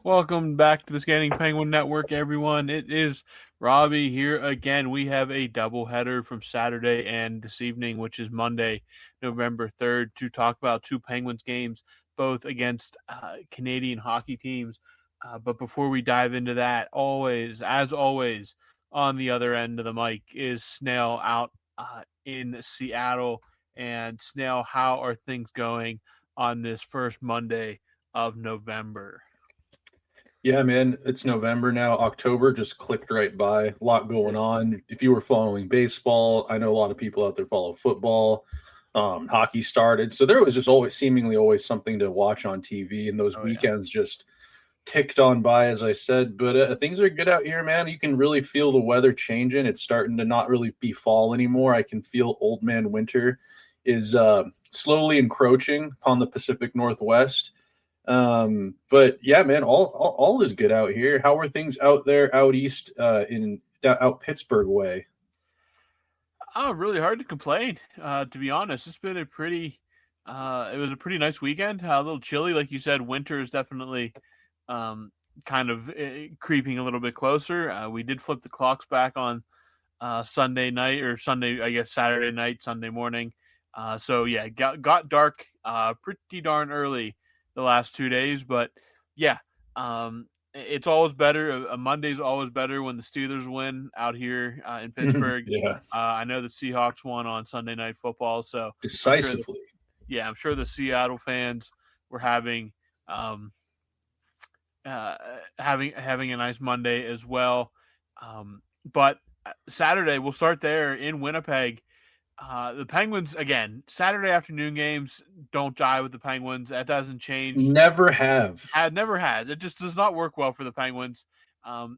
Welcome back to the Scanning Penguin Network, everyone. It is Robbie here again. We have a doubleheader from Saturday and this evening, which is Monday, November 3rd, to talk about two Penguins games, both against Canadian hockey teams. But before we dive into that, as always, on the other end of the mic is Snail out in Seattle. And Snail, how are things going on this first Monday of November? Yeah, man, it's November now. October just clicked right by. A lot going on. If you were following baseball, I know a lot of people out there follow football. Hockey started, so there was just always seemingly always something to watch on TV, and those Oh yeah. weekends just ticked on by, as I said. But things are good out here, man. You can really feel the weather changing. It's starting to not really be fall anymore. I can feel old man winter is slowly encroaching upon the Pacific Northwest. But yeah, man, all is good out here. How are things out there, out east, in out Pittsburgh way? Oh, really hard to complain. To be honest, it's been it was a pretty nice weekend. A little chilly, like you said. Winter is definitely um, kind of creeping a little bit closer. We did flip the clocks back on Sunday night or Sunday, I guess Saturday night, Sunday morning. So yeah, got dark pretty darn early the last 2 days, but yeah, it's always better. A Monday's always better when the Steelers win out here in Pittsburgh. Yeah, I know the Seahawks won on Sunday Night Football, so I'm sure decisively. I'm sure the Seattle fans were um, having a nice Monday as well. But Saturday, we'll start there in Winnipeg. The Penguins, again, Saturday afternoon games don't jive with the Penguins. That doesn't change. Never have. It never has. It just does not work well for the Penguins.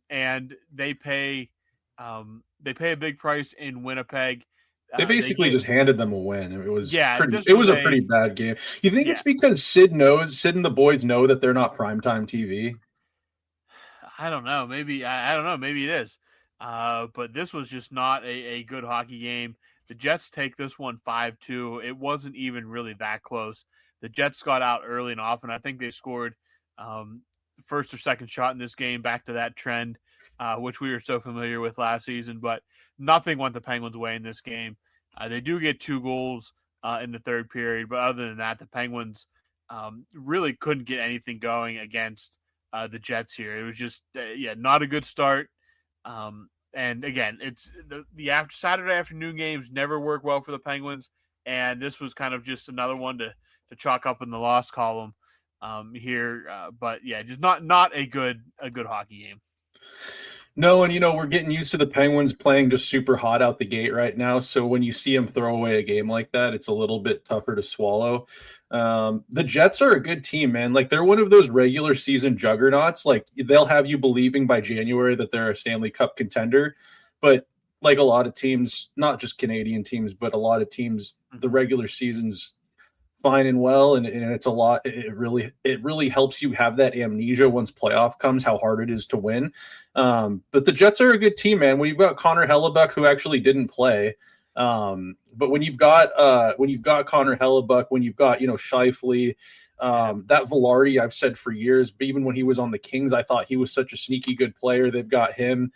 And they pay a big price in Winnipeg. They They basically get just handed them a win. It was Yeah, pretty. this It was was a pretty bad game. You think yeah. it's because Sid and the boys know that they're not primetime TV? I don't know. I don't know. Maybe it is. But this was just not a good hockey game. The Jets take this one 5-2. It wasn't even really that close. The Jets got out early and often. I think they scored um, first or second shot in this game, back to that trend, which we were so familiar with last season. But nothing went the Penguins' way in this game. They do get 2 goals in the third period, but other than that, the Penguins really couldn't get anything going against the Jets here. It was just, not a good start. And again, it's the after Saturday afternoon games never work well for the Penguins, and this was kind of just another one to chalk up in the loss column here. But yeah, just not a good hockey game. No, and we're getting used to the Penguins playing just super hot out the gate right now. So when you see them throw away a game like that, it's a little bit tougher to swallow. The Jets are a good team, man. Like they're one of those regular season juggernauts. Like they'll have you believing by January that they're a Stanley Cup contender. But like a lot of teams, not just Canadian teams, but a lot of teams, the Mm-hmm. regular season's fine and well, and it's a lot. It really helps you have that amnesia once playoff comes, how hard it is to win. But the Jets are a good team, man. When you've got Connor Hellebuck, who actually didn't play, but when you've got Connor Hellebuck, when you've got Shifley, that Velarde, I've said for years, but even when he was on the Kings, I thought he was such a sneaky good player. They've got him.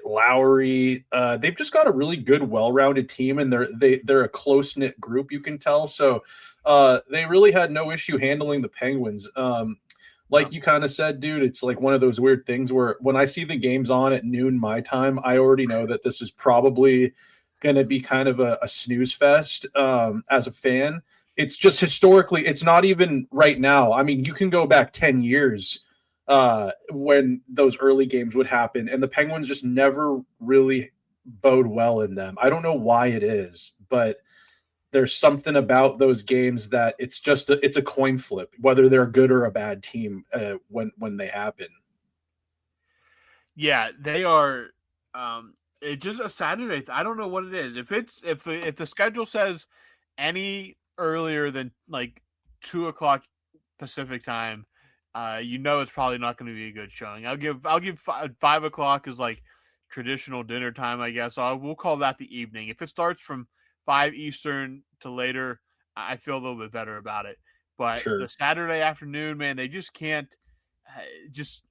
Lowry. They've just got a really good, well-rounded team, and they're a close-knit group. You can tell. So they really had no issue handling the Penguins. No. Like you kind of said, dude, it's like one of those weird things where when I see the games on at noon my time, I already know that this is probably going to be kind of a snooze fest. As a fan, it's just historically, it's not even right now. I mean, you can go back 10 years when those early games would happen, and the Penguins just never really bode well in them. I don't know why it is, but there's something about those games that it's a coin flip whether they're a good or a bad team when they happen. Yeah, they are. It's just a Saturday. I don't know what it is. If the schedule says any earlier than like 2 o'clock Pacific time, it's probably not going to be a good showing. I'll give 5 o'clock is like traditional dinner time, I guess. We'll call that the evening. If it starts from 5 Eastern to later, I feel a little bit better about it. But Sure. the Saturday afternoon, man, they just can't. Just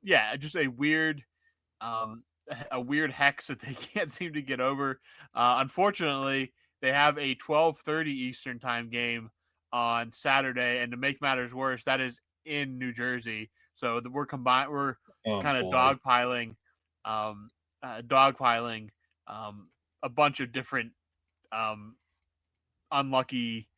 um, a weird hex that they can't seem to get over. Unfortunately, they have a 12:30 Eastern time game on Saturday, and to make matters worse, that is in New Jersey. So we're Oh kind of boy. um, dogpiling a bunch of different um, unlucky,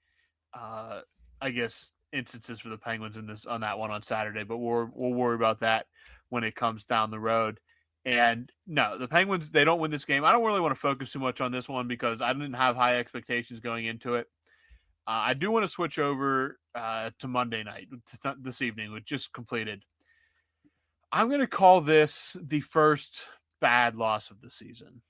uh, I guess, instances for the Penguins on that one on Saturday. But we'll worry about that when it comes down the road. And no, the Penguins, they don't win this game. I don't really want to focus too much on this one because I didn't have high expectations going into it. I do want to switch over to Monday night, this evening, which just completed. I'm going to call this the first bad loss of the season.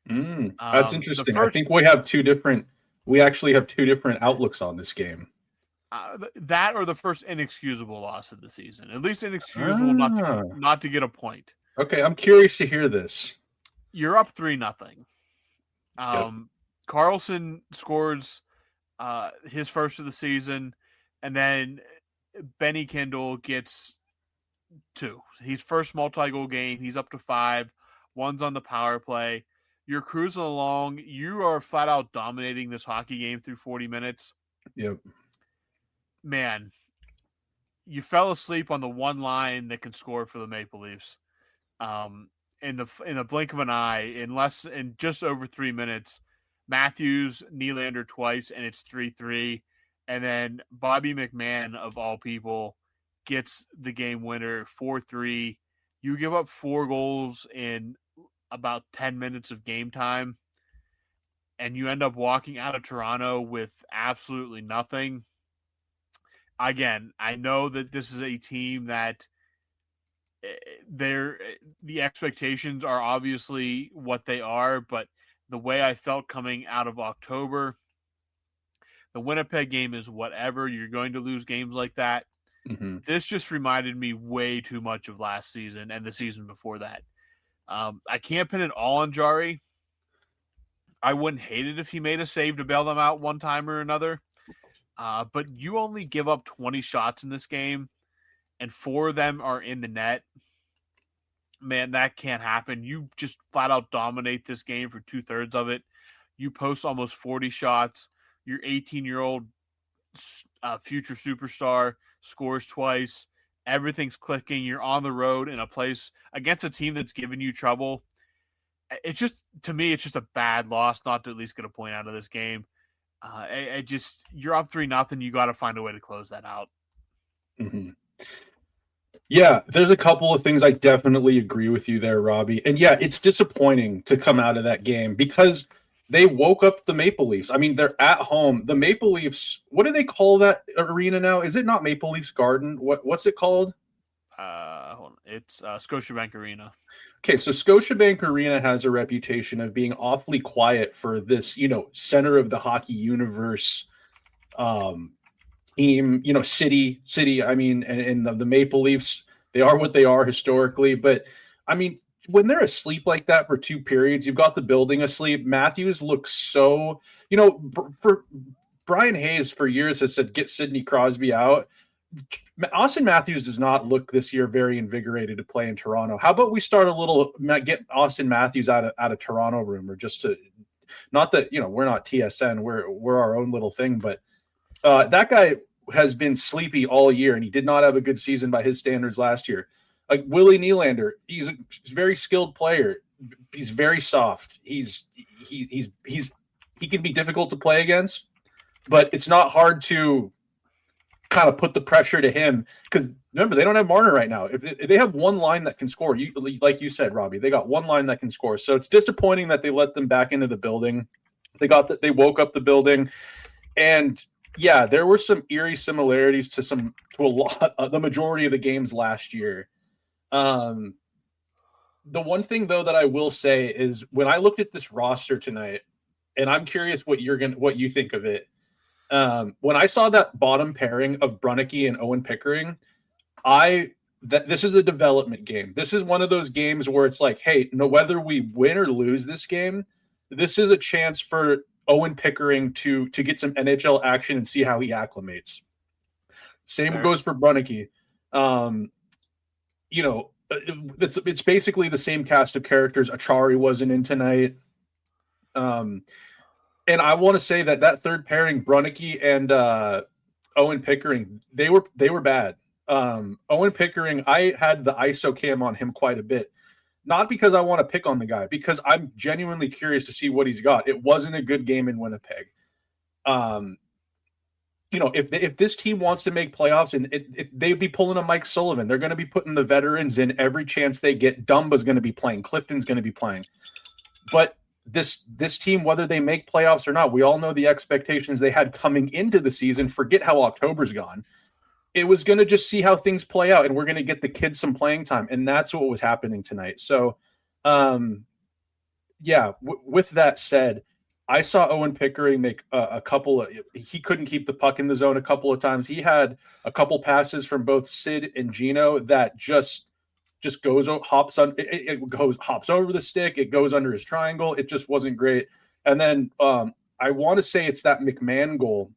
That's The interesting. I first think we actually have two different outlooks on this game. that or the first inexcusable loss of the season. At least inexcusable Ah, not to get a point. okay. I'm curious to hear this. You're up 3-0. Yep. Carlson scores his first of the season, and then Benny Kindle gets 2. He's first multi-goal game. He's up to 5. One's on the power play. You're cruising along. You are flat out dominating this hockey game through 40 minutes. Yep. Man, you fell asleep on the one line that can score for the Maple Leafs. In the blink of an eye, in just over 3 minutes, Matthews, Nylander twice, and it's 3-3. And then Bobby McMahon, of all people, gets the game winner 4-3. You give up 4 goals in about 10 minutes of game time, and you end up walking out of Toronto with absolutely nothing. Again, I know that this is a team that the expectations are obviously what they are, but the way I felt coming out of October, the Winnipeg game is whatever. You're going to lose games like that. Mm-hmm. This just reminded me way too much of last season and the season before that. I can't pin it all on Jari. I wouldn't hate it if he made a save to bail them out one time or another. But you only give up 20 shots in this game, and 4 of them are in the net. Man, that can't happen. You just flat out dominate this game for 2/3 of it. You post almost 40 shots. Your 18-year-old future superstar scores twice. Everything's clicking. You're on the road in a place against a team that's giving you trouble. It's just, to me, it's just a bad loss not to at least get a point out of this game. You're up 3-0. You got to find a way to close that out. Mm-hmm. Yeah, there's a couple of things I definitely agree with you there, Robbie. And yeah, it's disappointing to come out of that game because they woke up the Maple Leafs. I mean, they're at home. The Maple Leafs, what do they call that arena now? Is it not Maple Leafs Garden? What's it called? It's Scotiabank Arena. Okay, so Scotiabank Arena has a reputation of being awfully quiet for this, center of the hockey universe team, city. I mean, and the Maple Leafs, they are what they are historically. But I mean, when they're asleep like that for 2 periods, you've got the building asleep. Matthews looks so, for Brian Hayes for years has said, get Sidney Crosby out. Austin Matthews does not look this year very invigorated to play in Toronto. How about we start get Austin Matthews out of Toronto rumor, just to, not that, we're not TSN, we're our own little thing, but that guy has been sleepy all year, and he did not have a good season by his standards last year. Like Willie Nylander, he's a very skilled player. He's very soft. He can be difficult to play against, but it's not hard to kind of put the pressure to him, because remember, they don't have Marner right now. If they have one line that can score, like you said, Robbie, they got one line that can score. So it's disappointing that they let them back into the building. They woke up the building, and yeah, there were some eerie similarities to a lot of the majority of the games last year. The one thing though that I will say is when I looked at this roster tonight, and I'm curious what you think of it. When I saw that bottom pairing of Brunicky and Owen Pickering, this is a development game. This is one of those games where it's like, hey, no, whether we win or lose this game, this is a chance for Owen Pickering to get some NHL action and see how he acclimates. Same Fair. goes for Brunicky. Um, it's basically the same cast of characters. Achari wasn't in tonight. Um, and I want to say that third pairing, Brunicky and Owen Pickering, they were bad. Owen Pickering, I had the ISO cam on him quite a bit. Not because I want to pick on the guy, because I'm genuinely curious to see what he's got. It wasn't a good game in Winnipeg. Um, if this team wants to make playoffs, and they'd be pulling a Mike Sullivan, they're going to be putting the veterans in every chance they get. Dumba's going to be playing. Clifton's going to be playing. But this team, whether they make playoffs or not, we all know the expectations they had coming into the season. Forget how October's gone. It was going to just see how things play out, and we're going to get the kids some playing time, and that's what was happening tonight. So, with that said, I saw Owen Pickering make a couple of. He couldn't keep the puck in the zone a couple of times. He had a couple passes from both Sid and Gino that just hops over the stick. It goes under his triangle. It just wasn't great. And then I want to say it's that McMahon goal.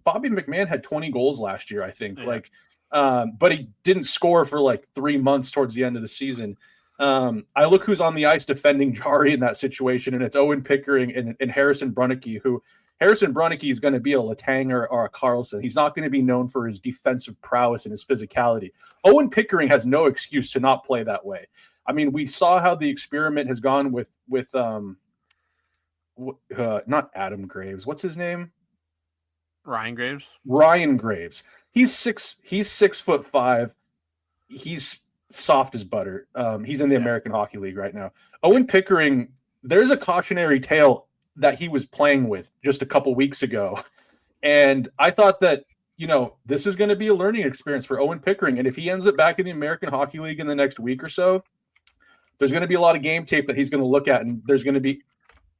Bobby McMahon had 20 goals last year, I think. Yeah. But he didn't score for like 3 months towards the end of the season. I look who's on the ice defending Jari in that situation, and it's Owen Pickering and Harrison Brunicky, who Harrison Brunicky is going to be a Letang or a Carlson. He's not going to be known for his defensive prowess and his physicality. Owen Pickering has no excuse to not play that way. I mean, we saw how the experiment has gone with not Adam Graves. What's his name? Ryan Graves. Ryan Graves. He's 6'5". He's soft as butter. He's in the American Hockey League right now. Owen Pickering, there's a cautionary tale that he was playing with just a couple weeks ago. And I thought that, this is going to be a learning experience for Owen Pickering. And if he ends up back in the American Hockey League in the next week or so, there's going to be a lot of game tape that he's going to look at, and there's going to be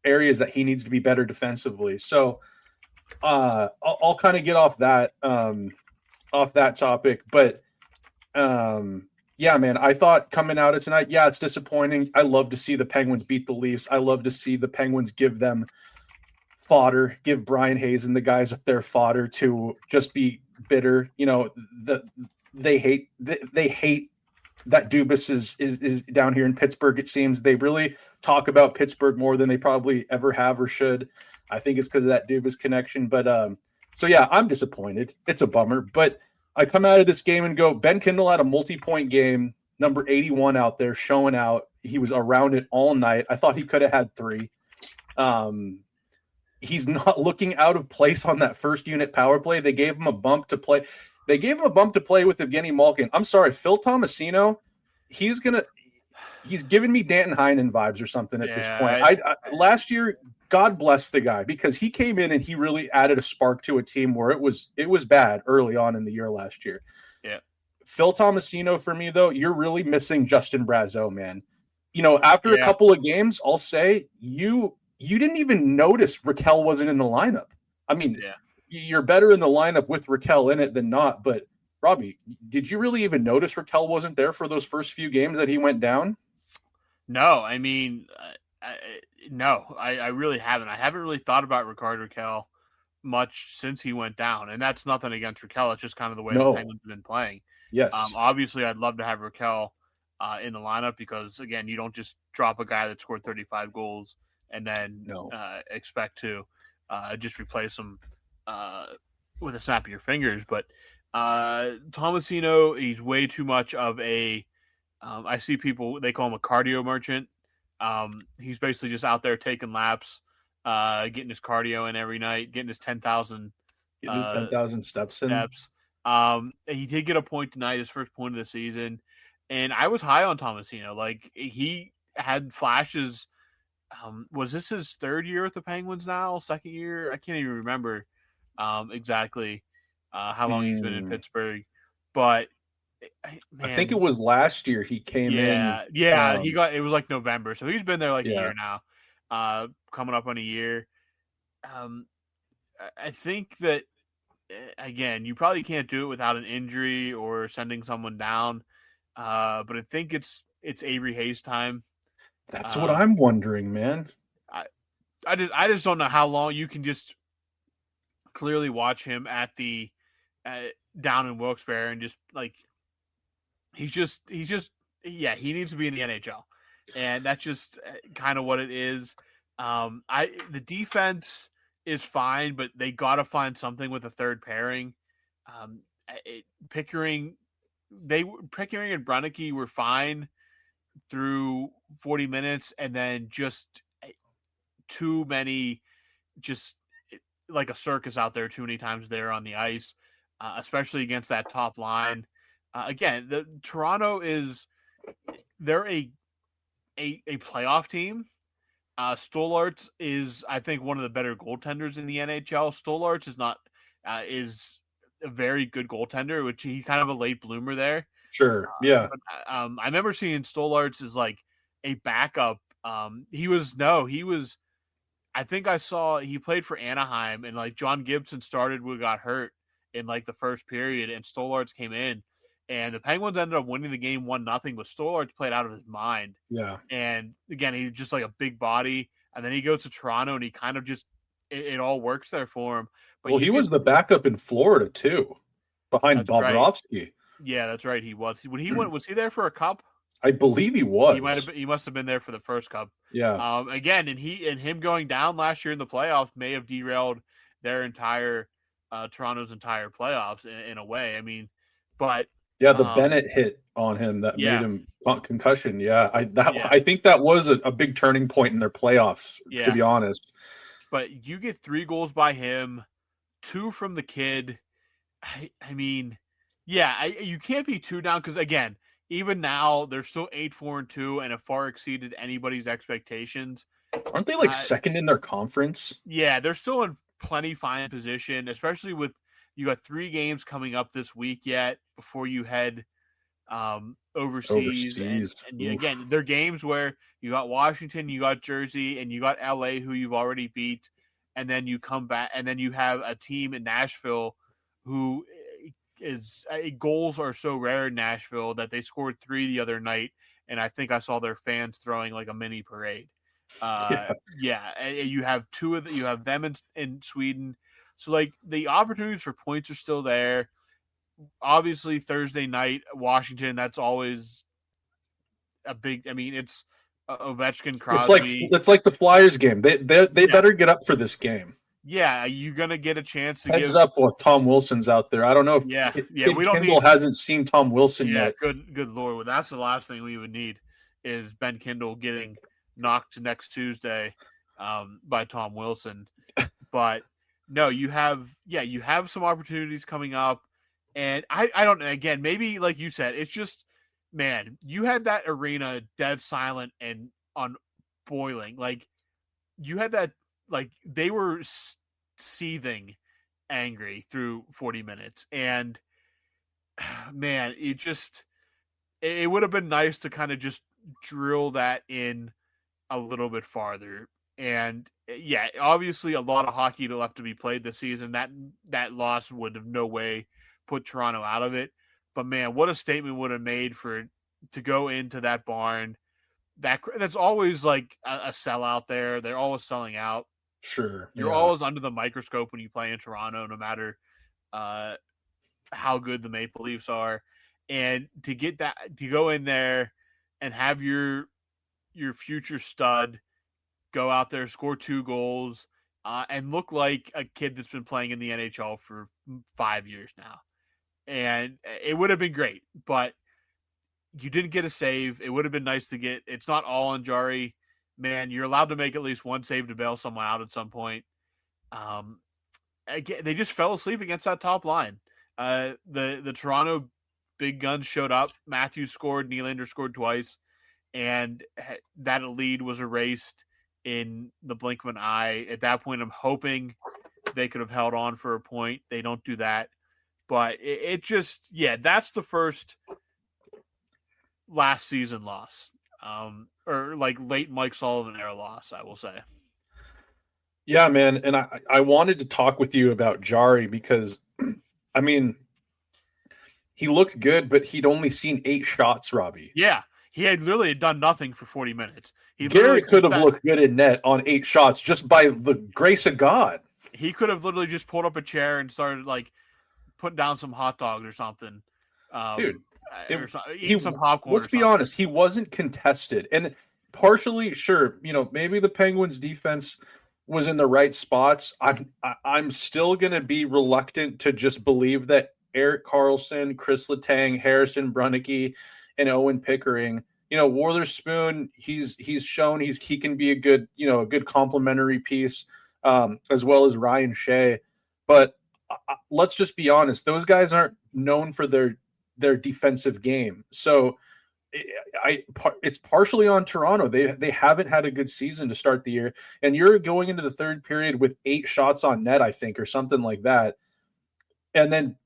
areas that he needs to be better defensively. So I'll kind of get off that topic. But yeah, man, I thought coming out of tonight, it's disappointing. I love to see the Penguins beat the Leafs. I love to see the Penguins give them fodder, give Brian Hayes and the guys up there fodder to just be bitter. They hate that Dubas is down here in Pittsburgh. It seems they really talk about Pittsburgh more than they probably ever have or should. I think it's because of that Dubas connection. But I'm disappointed. It's a bummer, but I come out of this game and go, Ben Kindle had a multi-point game, number 81 out there, showing out. He was around it all night. I thought he could have had 3. He's not looking out of place on that first unit power play. They gave him a bump to play. They gave him a bump to play with Evgeny Malkin. I'm sorry, Phil Tomasino, he's giving me Danton Heinen vibes or something at this point. Last year, God bless the guy, because he came in and he really added a spark to a team where it was bad early on in the year last year. Yeah. Phil Tomasino, for me, though, you're really missing Justin Brazeau, man. After a couple of games, I'll say you didn't even notice Raquel wasn't in the lineup. I mean, you're better in the lineup with Raquel in it than not. But, Robbie, did you really even notice Raquel wasn't there for those first few games that he went down? No, I mean, no, I really haven't. I haven't really thought about Rickard Raquel much since he went down, and that's nothing against Raquel. It's just kind of the way the Penguins have been playing. Yes. Obviously, I'd love to have Raquel in the lineup because, again, you don't just drop a guy that scored 35 goals and then expect to just replace him with a snap of your fingers. But Tomasino, he's way too much of a I see people, they call him a cardio merchant. He's basically just out there taking laps, getting his cardio in every night, getting his 10,000 steps. He did get a point tonight, his first point of the season, and I was high on Tomasino. Like, he had flashes. Was this his third year with the Penguins now? Second year? I can't even remember exactly how long he's been in Pittsburgh, but man, I think it was last year he came in. Yeah, it was like November, so he's been there like a year now, coming up on a year. I think that, again, you probably can't do it without an injury or sending someone down, but I think it's Avery Hayes time. That's what I'm wondering, man. I just don't know how long you can just clearly watch him at the down in Wilkes-Barre, and just like he's just yeah, he needs to be in the NHL, and that's just kind of what it is. The defense is fine, but they got to find something with a third pairing. Pickering and Brunnicke were fine through 40 minutes, and then just too many, just like a circus out there too many times there on the ice, especially against that top line. Again, the Toronto they're a playoff team. Stolarz is, I think, one of the better goaltenders in the NHL. Stolarz is a very good goaltender, which he's kind of a late bloomer there. Sure. Yeah. But, I remember seeing Stolarz as like a backup. I think I saw he played for Anaheim, and like John Gibson started when got hurt in like the first period, and Stolarz came in, and the Penguins ended up winning the game 1-0, but Stolarz played out of his mind. Yeah. And again, he's just like a big body, and then he goes to Toronto, and he kind of just it all works there for him. But well, he was the backup in Florida too, behind Bobrovsky. Right. Yeah, that's right. He was. When he went, was he there for a cup? I believe he was. He must have been there for the first cup. Yeah. Again, and him going down last year in the playoffs may have derailed their entire Toronto's entire playoffs in a way. I mean, but yeah, the Bennett hit on him that made him concussion. Yeah, I think that was a big turning point in their playoffs. Yeah. To be honest, but you get 3 goals by him, 2 from the kid. I mean, yeah, you can't be too down because again, even now they're still 8-4-2 and have far exceeded anybody's expectations. Aren't they like second in their conference? Yeah, they're still in plenty fine position, especially with you got 3 games coming up this week yet before you head overseas. And again, they're games where you got Washington, you got Jersey, and you got LA who you've already beat, and then you come back, and then you have a team in Nashville who goals are so rare in Nashville that they scored 3 the other night, and I think I saw their fans throwing like a mini parade. And you have you have them in Sweden, so like the opportunities for points are still there. Obviously, Thursday night, Washington. That's always a big. I mean, it's Ovechkin, Crosby. It's like the Flyers game. They better get up for this game. Yeah, you're gonna get a chance to heads up with Tom Wilson's out there. I don't know if Kendall hasn't seen Tom Wilson yet. Good Lord, well, that's the last thing we would need is Ben Kendall getting knocked next Tuesday by Tom Wilson. But no, you have some opportunities coming up, and I don't know. Again, maybe like you said, it's just man, you had that arena dead silent and on boiling. Like you had that. Like they were seething angry through 40 minutes. And man, it would have been nice to kind of just drill that in a little bit farther. And yeah, obviously a lot of hockey left to be played this season. That loss would have no way put Toronto out of it. But man, what a statement would have made to go into that barn. That's always like a sellout there. They're always selling out. Sure. You're always under the microscope when you play in Toronto, no matter how good the Maple Leafs are. And to go in there and have your future stud go out there, score 2 goals, and look like a kid that's been playing in the NHL for 5 years now. And it would have been great, but you didn't get a save. It would have been nice to get. It's not all on Jari. Man, you're allowed to make at least one save to bail someone out at some point. Again, they just fell asleep against that top line. The Toronto big guns showed up. Matthews scored. Nylander scored twice. And that lead was erased in the blink of an eye. At that point, I'm hoping they could have held on for a point. They don't do that. But that's the first last season loss. Or like late Mike Sullivan era loss, I will say. Yeah, man. And I wanted to talk with you about Jari because, I mean, he looked good, but he'd only seen 8 shots, Robbie. Yeah. He had literally done nothing for 40 minutes. Gary could have looked good in net on 8 shots just by the grace of God. He could have literally just pulled up a chair and started like put down some hot dogs or something. Dude, Eat some popcorn. Let's be honest, he wasn't contested, and partially, sure, maybe the Penguins' defense was in the right spots. I'm still gonna be reluctant to just believe that Erik Karlsson, Chris Letang, Harrison Brunnicke, and Owen Pickering. Wotherspoon, he's shown he can be a good complementary piece, as well as Ryan Shea. But let's just be honest; those guys aren't known for their defensive game. So it's partially on Toronto. They haven't had a good season to start the year, and you're going into the third period with 8 shots on net, I think, or something like that, and then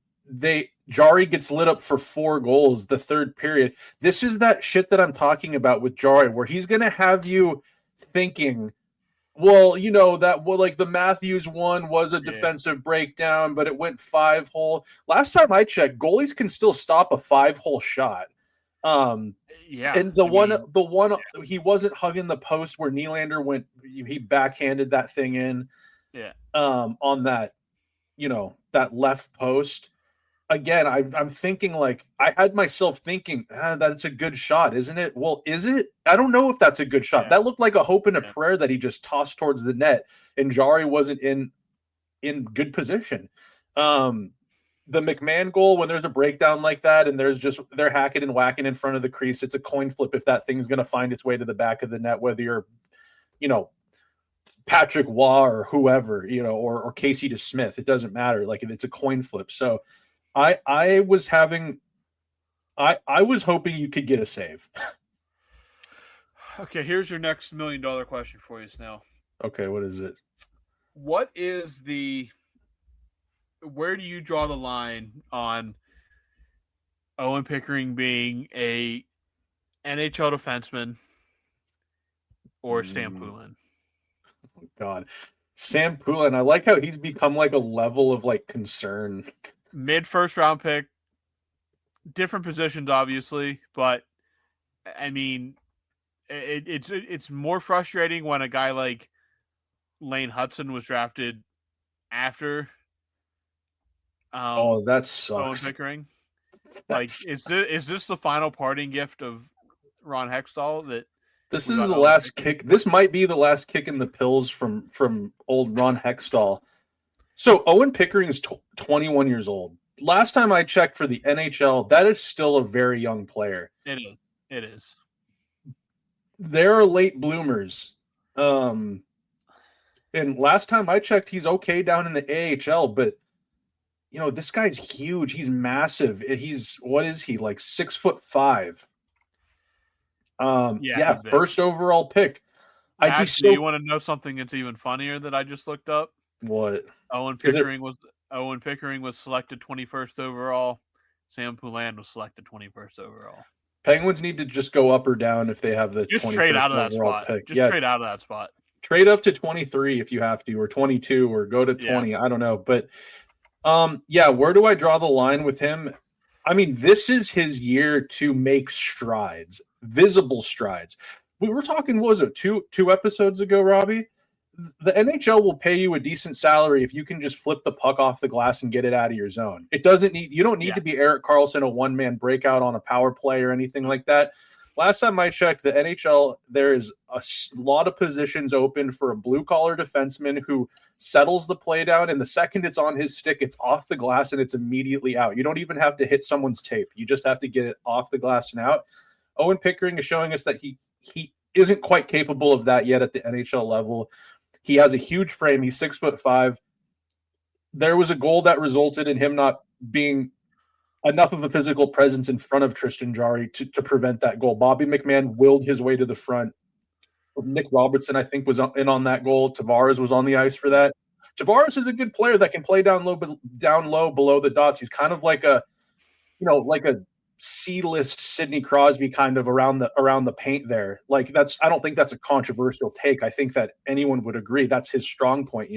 Jari gets lit up for 4 goals the third period. This is that shit that I'm talking about with Jari, where he's going to have you thinking, well, like the Matthews one was a defensive breakdown, but it went 5-hole. Last time I checked, goalies can still stop a 5-hole shot. And the one he wasn't hugging the post where Nylander went, he backhanded that thing in. Yeah. On that, that left post. Again, I'm thinking, like, I had myself thinking, that's a good shot, isn't it? Well, is it? I don't know if that's a good shot. Yeah. That looked like a hope and a prayer that he just tossed towards the net, and Jari wasn't in good position. The McMahon goal, when there's a breakdown like that and they're hacking and whacking in front of the crease, it's a coin flip if that thing's going to find its way to the back of the net, whether you're, Patrick Waugh or whoever, or Casey DeSmith. It doesn't matter. Like, it's a coin flip. So I was hoping you could get a save. Okay, here's your next $1 million question for you, Snail. Okay, what is it? Where do you draw the line on Owen Pickering being a NHL defenseman or Sam Poulin? Oh, God. Sam Poulin, I like how he's become like a level of like concern. Mid-first round pick, different positions, obviously, but I mean, it's more frustrating when a guy like Lane Hudson was drafted after. That sucks. Owen Pickering. Is this the final parting gift of Ron Hextall? That this is the last kick. This might be the last kick in the pills from old Ron Hextall. So Owen Pickering is 21 years old. Last time I checked for the NHL, that is still a very young player. It is. There are late bloomers. And last time I checked, he's okay down in the AHL, but this guy's huge. He's massive. What is he, like 6'5"? First overall pick. Do you want to know something that's even funnier that I just looked up? What? Owen Pickering was selected 21st overall. Sam Poulin was selected 21st overall. Penguins need to just go up or down if they have the just trade out of that spot. Pick. Trade out of that spot. Trade up to 23 if you have to, or 22, or go to 20. I don't know, but where do I draw the line with him? I mean, this is his year to make strides, visible strides. We were talking, what was it, two episodes ago, Robbie? The NHL will pay you a decent salary if you can just flip the puck off the glass and get it out of your zone. You don't need to be Erik Karlsson, a one-man breakout on a power play or anything like that. Last time I checked, the NHL, there is a lot of positions open for a blue-collar defenseman who settles the play down, and the second it's on his stick, it's off the glass and it's immediately out. You don't even have to hit someone's tape. You just have to get it off the glass and out. Owen Pickering is showing us that he isn't quite capable of that yet at the NHL level. He has a huge frame. He's 6'5". There was a goal that resulted in him not being enough of a physical presence in front of Tristan Jarry to prevent that goal. Bobby McMahon willed his way to the front. Nick Robertson, I think, was in on that goal. Tavares was on the ice for that. Tavares is a good player that can play down low below the dots. He's kind of like a C-list Sidney Crosby kind of around the paint there. Like, I don't think that's a controversial take. I think that anyone would agree that's his strong point,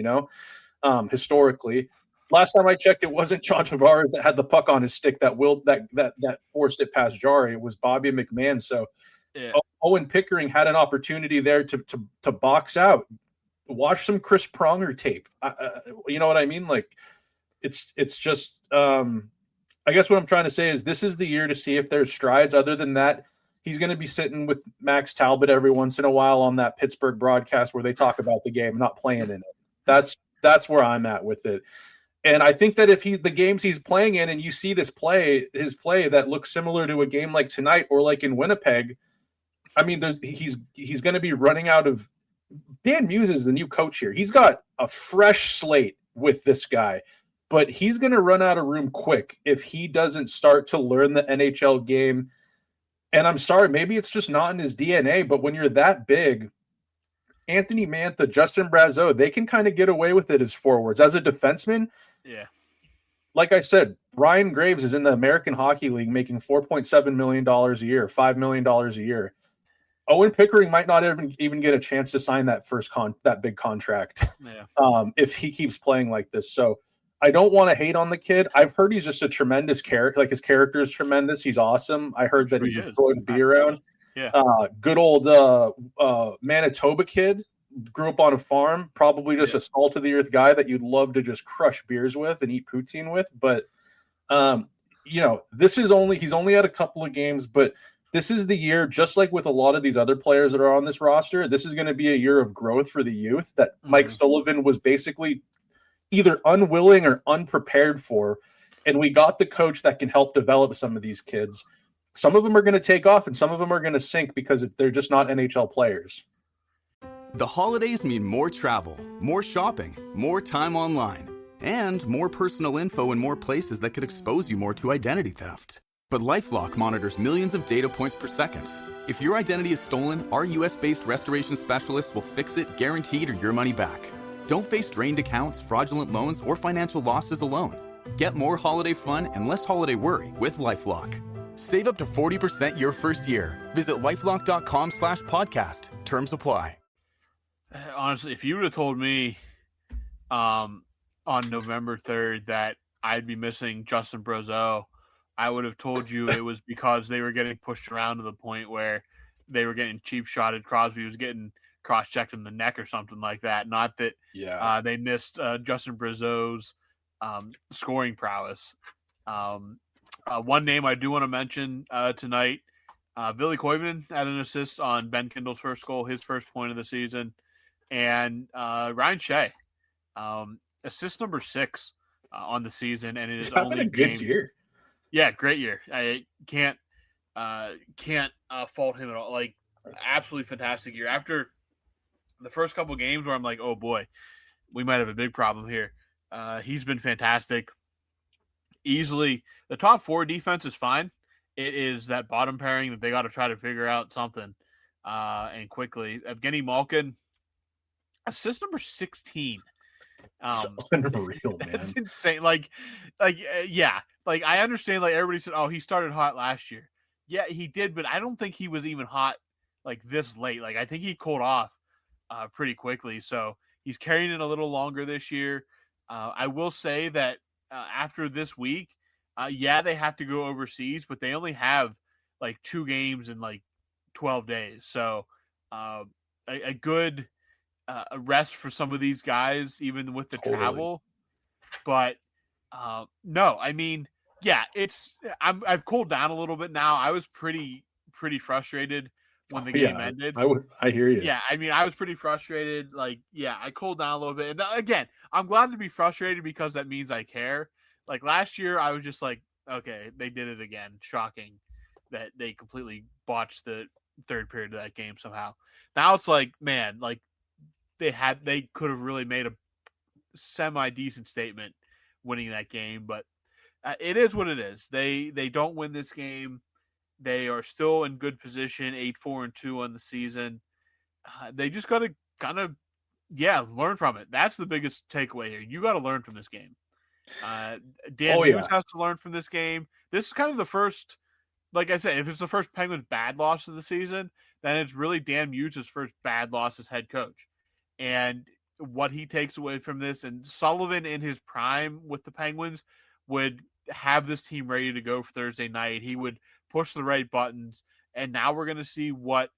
historically. Last time I checked, it wasn't John Tavares that had the puck on his stick that forced it past Jarry. It was Bobby McMahon. So Owen Pickering had an opportunity there to box out. Watch some Chris Pronger tape. You know what I mean? Like, it's just I guess what I'm trying to say is this is the year to see if there's strides. Other than that, he's going to be sitting with Max Talbot every once in a while on that Pittsburgh broadcast where they talk about the game, not playing in it. That's where I'm at with it. And I think that if the games he's playing in and you see his play that looks similar to a game like tonight or like in Winnipeg, I mean, he's going to be running out of. Dan Muse is the new coach here. He's got a fresh slate with this guy, but he's going to run out of room quick if he doesn't start to learn the NHL game. And I'm sorry, maybe it's just not in his DNA, but when you're that big, Anthony Mantha, Justin Brazeau, they can kind of get away with it as forwards. As a defenseman, yeah. Like I said, Ryan Graves is in the American Hockey League making $4.7 million a year, $5 million a year. Owen Pickering might not even get a chance to sign that that big contract if he keeps playing like this. So I don't want to hate on the kid. I've heard he's just a tremendous character. Like his character is tremendous. He's awesome. I heard that he's a joy to be around. Yeah. Good old Manitoba kid. Grew up on a farm. Probably just a salt of the earth guy that you'd love to just crush beers with and eat poutine with. But he's only had a couple of games, but this is the year, just like with a lot of these other players that are on this roster, this is going to be a year of growth for the youth that Mike Sullivan was basically either unwilling or unprepared for. And we got the coach that can help develop some of these kids. Some of them are going to take off and some of them are going to sink because they're just not NHL players. The holidays mean more travel, more shopping, more time online, and more personal info in more places that could expose you more to identity theft. But LifeLock monitors millions of data points per second. If your identity is stolen, our US-based restoration specialists will fix it guaranteed or your money back. Don't face drained accounts, fraudulent loans, or financial losses alone. Get more holiday fun and less holiday worry with LifeLock. Save up to 40% your first year. Visit LifeLock.com/podcast. Terms apply. Honestly, if you would have told me on November 3rd that I'd be missing Justin Brazeau, I would have told you it was because they were getting pushed around to the point where they were getting cheap shotted. Crosby was getting cross-checked in the neck or something like that. Not that they missed Justin Brazeau's scoring prowess. One name I do want to mention tonight, Ville Koivunen had an assist on Ben Kindle's first goal, his first point of the season. And Ryan Shea, assist number 6 on the season, and it is only a good year. Yeah, great year. I can't fault him at all. Like, absolutely fantastic year. After the first couple of games where I'm like, oh boy, we might have a big problem here. He's been fantastic. Easily, the top 4 defense is fine. It is that bottom pairing that they got to try to figure out something and quickly. Evgeny Malkin, assist number 16. It's unreal, man. That's insane. Yeah. Like, I understand, like, everybody said, oh, he started hot last year. Yeah, he did, but I don't think he was even hot, like, this late. Like, I think he cooled off pretty quickly. So he's carrying it a little longer this year. I will say that after this week, they have to go overseas, but they only have, like, 2 games in, like, 12 days. So a good a rest for some of these guys, even with the travel. But no, I mean, I've cooled down a little bit now. I was pretty frustrated when the game ended. I hear you. Yeah, I mean, I was pretty frustrated. Like, I cooled down a little bit. And again, I'm glad to be frustrated because that means I care. Like last year, I was just like, okay, they did it again. Shocking that they completely botched the third period of that game somehow. Now it's like, man, like they could have really made a semi-decent statement winning that game, but it is what it is. They don't win this game. They are still in good position, 8-4-2 on the season. They just got to kind of, learn from it. That's the biggest takeaway here. You got to learn from this game. Dan Hughes has to learn from this game. This is kind of the first, like I said, if it's the first Penguins bad loss of the season, then it's really Dan Hughes' first bad loss as head coach. And what he takes away from this, and Sullivan in his prime with the Penguins would have this team ready to go for Thursday night. He would push the right buttons, and now we're going to see what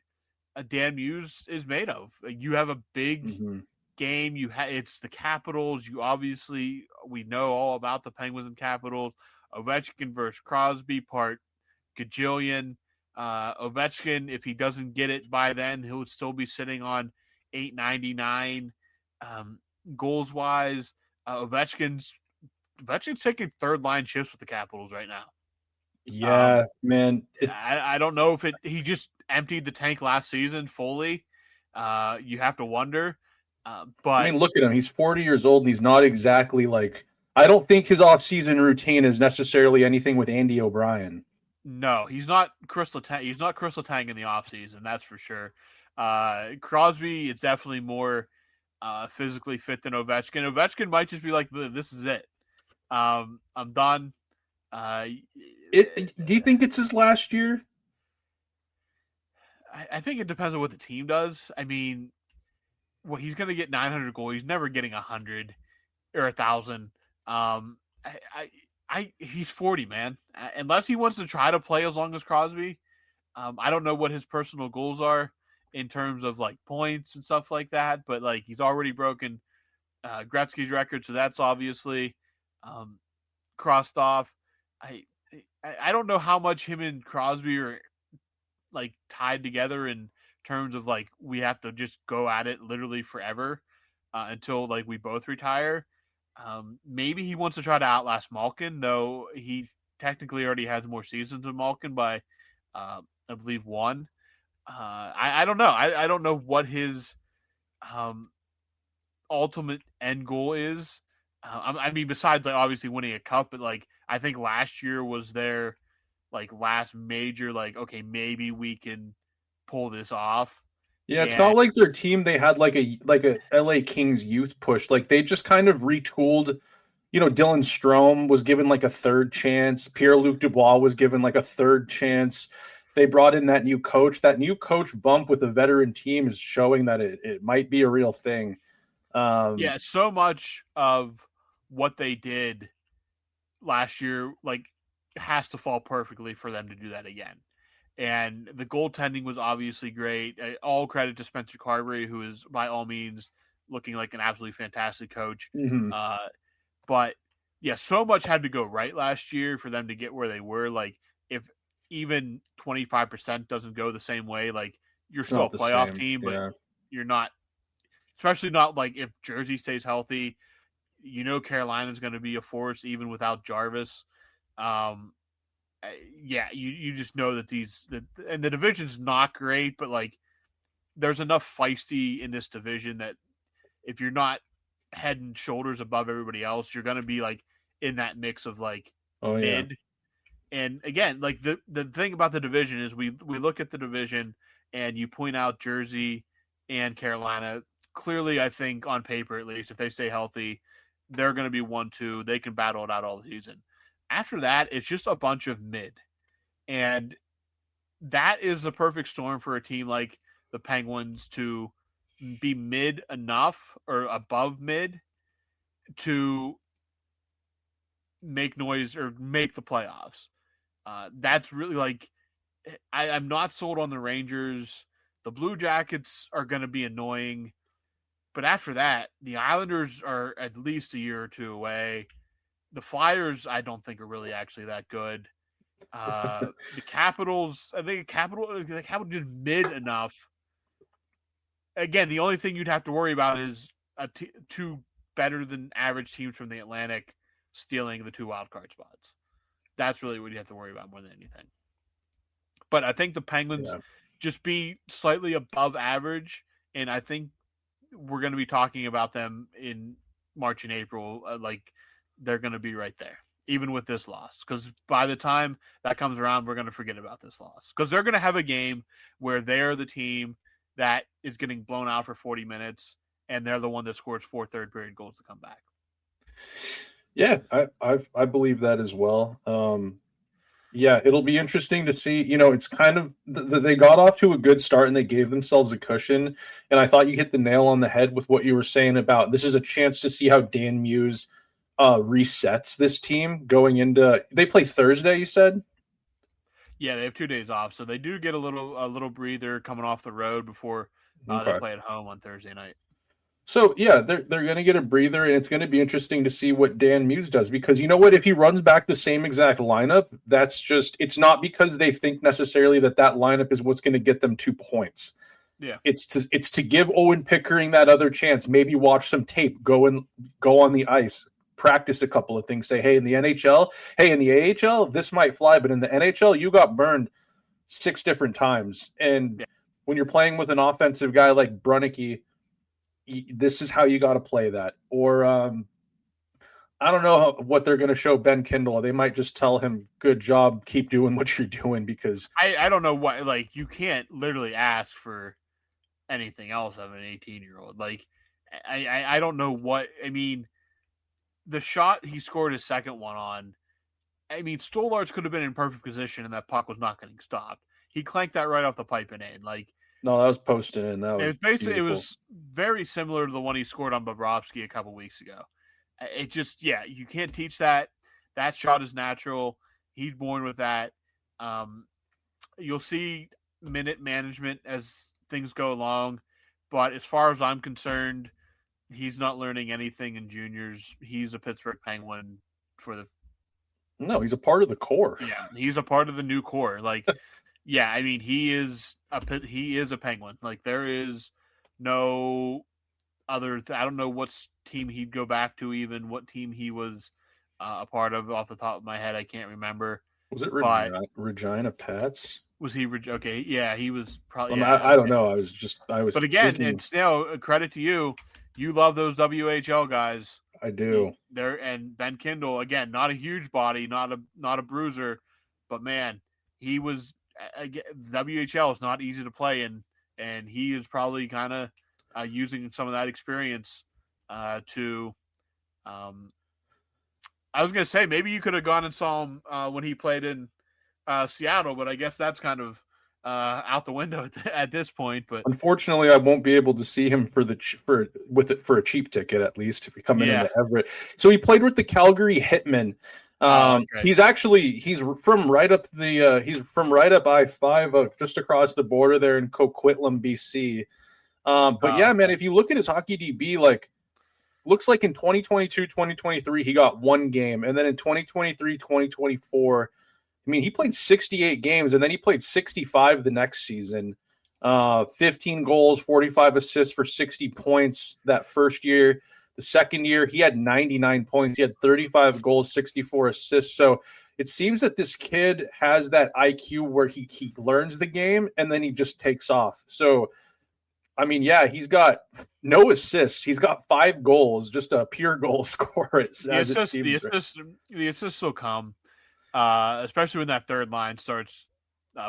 Dan Muse is made of. You have a big game. It's the Capitals. We know all about the Penguins and Capitals. Ovechkin versus Crosby, part gajillion. Ovechkin, if he doesn't get it by then, he'll still be sitting on 899. Goals wise, Ovechkin's taking third line shifts with the Capitals right now. Yeah, man. I don't know if he just emptied the tank last season fully. You have to wonder. But I mean, look at him. He's 40 years old, and he's not exactly like. I don't think his off-season routine is necessarily anything with Andy O'Brien. No, he's not Crystal Tang. He's not Crystal Tang in the offseason, that's for sure. Crosby is definitely more physically fit than Ovechkin. Ovechkin might just be like, this is it. I'm done. Do you think it's his last year? I think it depends on what the team does. I mean, he's going to get 900 goals. He's never getting 100 or 1,000. He's 40, man. Unless he wants to try to play as long as Crosby, I don't know what his personal goals are in terms of like points and stuff like that. But like he's already broken Gretzky's record, so that's obviously crossed off. I don't know how much him and Crosby are like tied together in terms of like we have to just go at it literally forever until like we both retire. Maybe he wants to try to outlast Malkin, though he technically already has more seasons than Malkin by I believe one. I don't know. I don't know what his ultimate end goal is. I mean, besides like obviously winning a cup, but like I think last year was their like last major like okay maybe we can pull this off. Yeah, it's not like their team. They had like a LA Kings youth push. Like they just kind of retooled. You know, Dylan Strome was given like a third chance. Pierre-Luc Dubois was given like a third chance. They brought in that new coach. That new coach bump with a veteran team is showing that it might be a real thing. Yeah, so much of what they did last year like has to fall perfectly for them to do that again. And the goaltending was obviously great. All credit to Spencer Carberry, who is by all means looking like an absolutely fantastic coach. Mm-hmm. But yeah, so much had to go right last year for them to get where they were. Like if even 25% doesn't go the same way, like you're still a playoff team, but you're not, especially not like if Jersey stays healthy, you know, Carolina's going to be a force even without Jarvis. Yeah, you just know that and the division's not great, but like there's enough feisty in this division that if you're not head and shoulders above everybody else, you're going to be like in that mix of like mid. Yeah. And again, like the thing about the division is we look at the division and you point out Jersey and Carolina. Clearly, I think on paper, at least, if they stay healthy, they're going to be 1-2. They can battle it out all season. After that, it's just a bunch of mid. And that is the perfect storm for a team like the Penguins to be mid enough or above mid to make noise or make the playoffs. That's really like I'm not sold on the Rangers. The Blue Jackets are going to be annoying. But after that, the Islanders are at least a year or two away. The Flyers, I don't think are really actually that good. The Capitals, I think the Capitals just mid enough. Again, the only thing you'd have to worry about is two better than average teams from the Atlantic stealing the 2 wild card spots. That's really what you have to worry about more than anything. But I think the Penguins just be slightly above average, and I think we're going to be talking about them in March and April. Like they're going to be right there, even with this loss. Because by the time that comes around, we're going to forget about this loss. Because they're going to have a game where they're the team that is getting blown out for 40 minutes, and they're the one that scores 4 third-period goals to come back. Yeah, I believe that as well. Yeah, it'll be interesting to see. You know, it's kind of they got off to a good start and they gave themselves a cushion. And I thought you hit the nail on the head with what you were saying about this is a chance to see how Dan Muse resets this team going into. They play Thursday, you said? Yeah, they have 2 days off, so they do get a little breather coming off the road before they play at home on Thursday night. So yeah, they're going to get a breather, and it's going to be interesting to see what Dan Muse does, because you know what, if he runs back the same exact lineup, it's not because they think necessarily that lineup is what's going to get them 2 points. Yeah. It's to give Owen Pickering that other chance. Maybe watch some tape, go on the ice, practice a couple of things. Say, hey, in the NHL, hey, in the AHL, this might fly, but in the NHL, you got burned 6 different times. And Yeah. when you're playing with an offensive guy like Brunicky, this is how you got to play that. Or I don't know what they're going to show Ben Kindle. They might just tell him, good job, keep doing what you're doing, because I don't know what, like, you can't literally ask for anything else of an 18-year-old. Like, I don't know what, I mean, the shot he scored his second one on, I mean, Stolarz could have been in perfect position and that puck was not getting stopped. He clanked that right off the pipe and in. Like, no, that was posted in. That was it was basically beautiful. It was very similar to the one he scored on Bobrovsky a couple weeks ago. It just, yeah, you can't teach that. That shot is natural. He's born with that. You'll see minute management as things go along, but as far as I'm concerned, he's not learning anything in juniors. He's a Pittsburgh Penguin for the. No, he's a part of the core. Yeah, he's a part of the new core. Like, yeah, I mean, he is a Penguin. Like, there is no other. I don't know what team he'd go back to. Even what team he was a part of, off the top of my head, I can't remember. Was it Regina Pats? Was he okay? Yeah, he was probably. Yeah, I don't know. I was. But again, and Snail, credit to you. You love those WHL guys. I do. And Ben Kindle, again, not a huge body, not a bruiser, but man, he was. WHL is not easy to play in, and he is probably kind of using some of that experience to. I was gonna say maybe you could have gone and saw him when he played in Seattle, but I guess that's kind of out the window at this point. But unfortunately, I won't be able to see him for a cheap ticket, at least if we come into Everett. So he played with the Calgary Hitmen. He's from right up I-5, just across the border there in Coquitlam, BC. But yeah, man, if you look at his hockey DB, like, looks like in 2022, 2023, he got 1 game. And then in 2023, 2024, I mean, he played 68 games, and then he played 65 the next season. 15 goals, 45 assists for 60 points that first year. The second year, he had 99 points. He had 35 goals, 64 assists. So it seems that this kid has that IQ where he learns the game, and then he just takes off. So, I mean, yeah, he's got no assists. He's got 5 goals, just a pure goal scorer. The assists will come. Especially when that third line starts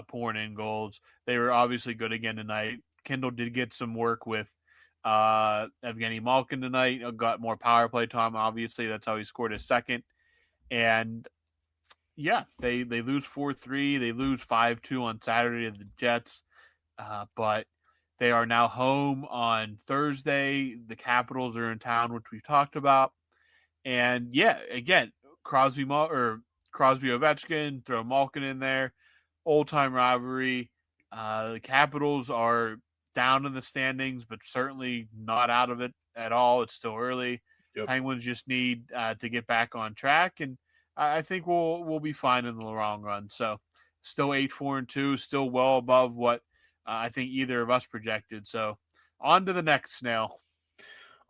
pouring in goals. They were obviously good again tonight. Kindle did get some work with Evgeny Malkin tonight. Got more power play time, obviously. That's how he scored his second. And, yeah, they lose 4-3. They lose 5-2 on Saturday to the Jets. But they are now home on Thursday. The Capitals are in town, which we've talked about. And, yeah, again, Crosby Ovechkin, throw Malkin in there, old-time rivalry. The Capitals are down in the standings, but certainly not out of it at all. It's still early. Yep. Penguins just need to get back on track, and I think we'll be fine in the long run. So still 8-4-2, still well above what I think either of us projected. So on to the next, Snail.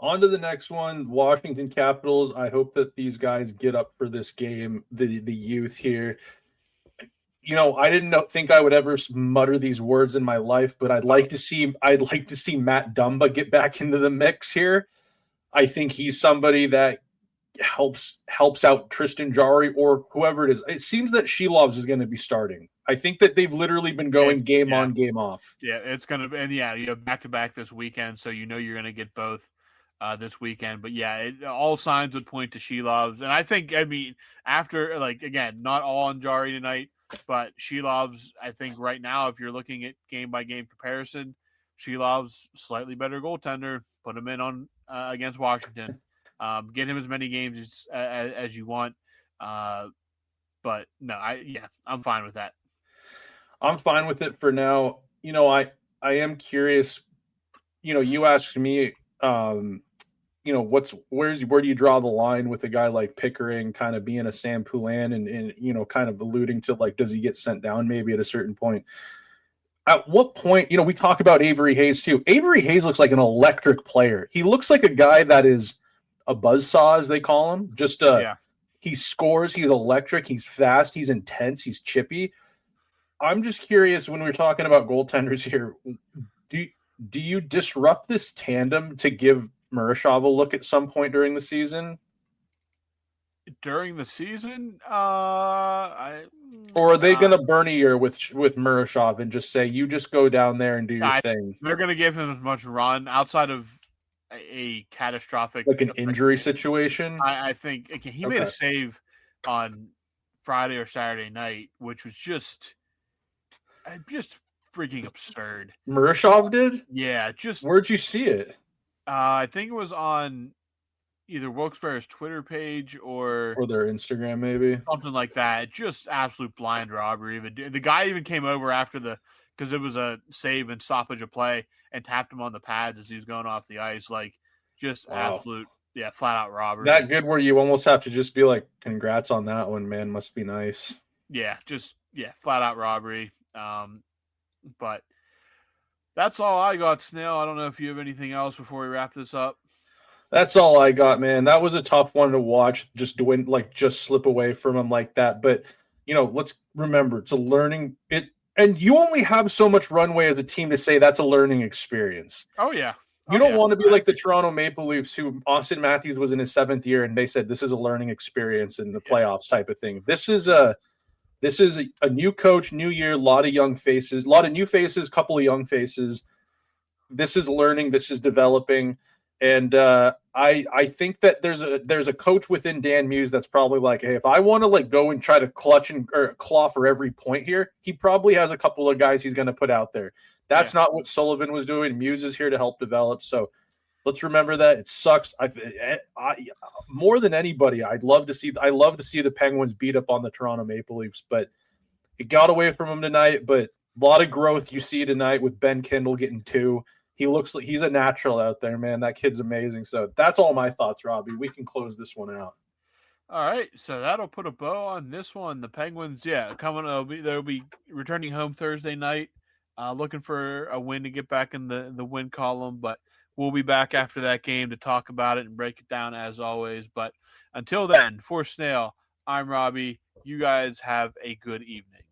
On to the next one, Washington Capitals. I hope that these guys get up for this game, the youth here. You know, I didn't think I would ever mutter these words in my life, but I'd like to see Matt Dumba get back into the mix here. I think he's somebody that helps out Tristan Jarry or whoever it is. It seems that Shelovs is going to be starting. I think that they've literally been going game on, game off. Yeah, it's going to be, and yeah, you have back-to-back this weekend, so you know you're going to get both this weekend. But yeah, all signs would point to Shelovs. And I think, I mean, after, like, again, not all on Jarry tonight, but Shelovs, I think right now, if you're looking at game-by-game comparison, Shelovs, slightly better goaltender. Put him in on against Washington. Get him as many games as you want. But no, I'm fine with that. I'm fine with it for now. You know, I am curious. You know, you asked me where do you draw the line with a guy like Pickering kind of being a Sam Poulin and kind of alluding to like, does he get sent down maybe at a certain point? At what point, we talk about Avery Hayes too. Avery Hayes looks like an electric player. He looks like a guy that is a buzzsaw, as they call him. He scores, he's electric, he's fast, he's intense, he's chippy. I'm just curious, when we're talking about goaltenders here, do you disrupt this tandem to give Murashov a look at some point during the season? During the season? Or are they going to burn a year with Murashov and just say, you just go down there and do your thing? They're going to give him as much run outside of a catastrophic, like an injury situation. I think he made a save on Friday or Saturday night, which was just freaking absurd. Murashov did? Yeah. Where'd you see it? I think it was on either Wilkes-Barre's Twitter page or their Instagram, maybe something like that. Just absolute blind robbery. The guy even came over after because it was a save and stoppage of play, and tapped him on the pads as he was going off the ice. Like, just absolute, flat out robbery. That good where you almost have to just be like, congrats on that one, man. Must be nice. Yeah, flat out robbery. But that's all I got, Snail. I don't know if you have anything else before we wrap this up. That's all I got, man. That was a tough one to watch. Just slip away from him like that. But let's remember, it's a learning it. And you only have so much runway as a team to say that's a learning experience. Oh, yeah. You don't want to be like the Toronto Maple Leafs, who Austin Matthews was in his 7th year, and they said this is a learning experience in the playoffs type of thing. This is a new coach, new year, a lot of young faces, a lot of new faces, couple of young faces. This is learning. This is developing. And I think that there's a coach within Dan Muse that's probably like, hey, if I want to go and try to claw for every point here, he probably has a couple of guys he's going to put out there. That's not what Sullivan was doing. Muse is here to help develop. So let's remember that. It sucks. I more than anybody, I love to see the Penguins beat up on the Toronto Maple Leafs, but it got away from them tonight. But a lot of growth you see tonight with Ben Kindle getting 2. He looks like he's a natural out there, man. That kid's amazing. So that's all my thoughts, Robbie. We can close this one out. All right, so that'll put a bow on this one. The Penguins, they'll be returning home Thursday night, looking for a win to get back in the win column. But we'll be back after that game to talk about it and break it down as always. But until then, for Snail, I'm Robbie. You guys have a good evening.